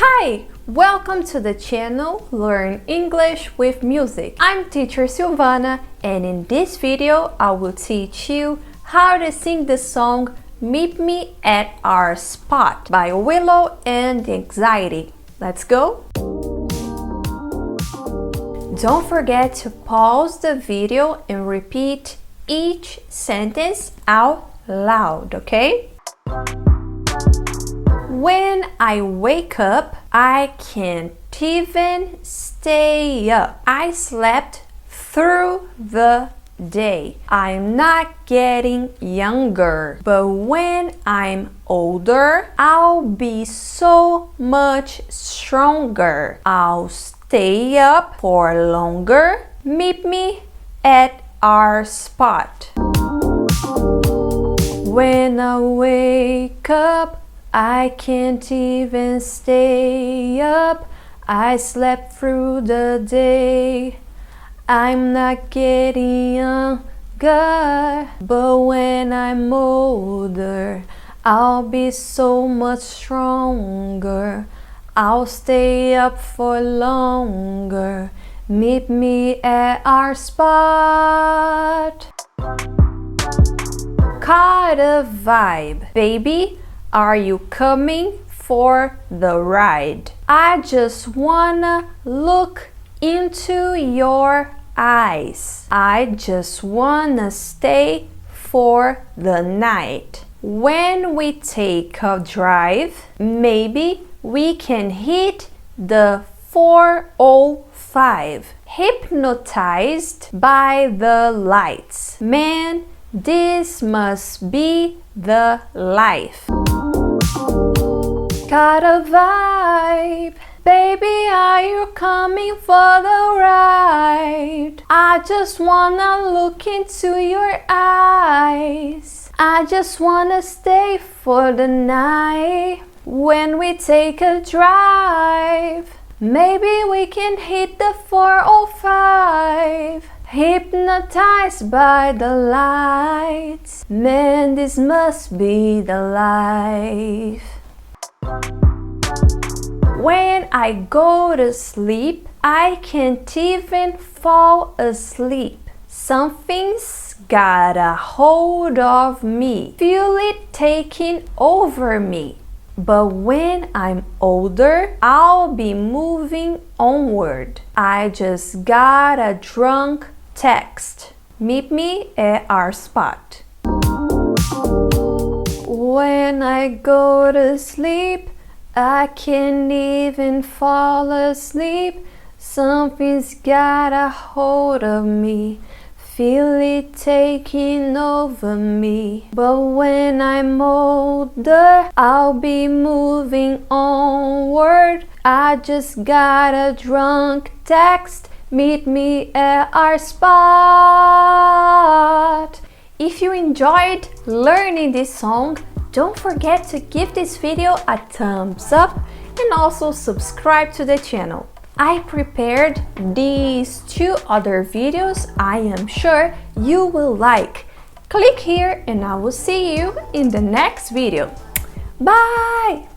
Hi! Welcome to the channel Learn English with Music. I'm teacher Silvana, and in this video I will teach you how to sing the song Meet Me at Our Spot by Willow and Anxiety. Let's go! Don't forget to pause the video and repeat each sentence out loud, okay? When I wake up, I can't even stay up. I slept through the day. I'm not getting younger, but when I'm older, I'll be so much stronger. I'll stay up for longer. Meet me at our spot. When I wake up, I can't even stay up. I slept through the day. I'm not getting younger, but when I'm older, I'll be so much stronger. I'll stay up for longer. Meet me at our spot. Caught a vibe, baby. Are you coming for the ride? I just wanna look into your eyes. I just wanna stay for the night. When we take a drive, maybe we can hit the 405. Hypnotized by the lights. Man, this must be the life. Got a vibe, baby, are you coming for the ride? I just wanna look into your eyes. I just wanna stay for the night. When we take a drive, maybe we can hit the 405. Hypnotized by the lights. Man, this must be the life. When I go to sleep, I can't even fall asleep. Something's got a hold of me. Feel it taking over me. But when I'm older, I'll be moving onward. I just got a drunk text. Meet me at our spot. When I go to sleep, I can't even fall asleep. Something's got a hold of me. Feel it taking over me. But when I'm older, I'll be moving onward. I just got a drunk text. Meet me at our spot. If you enjoyed learning this song, don't forget to give this video a thumbs up and also subscribe to the channel. I prepared these two other videos I am sure you will like. Click here and I will see you in the next video. Bye!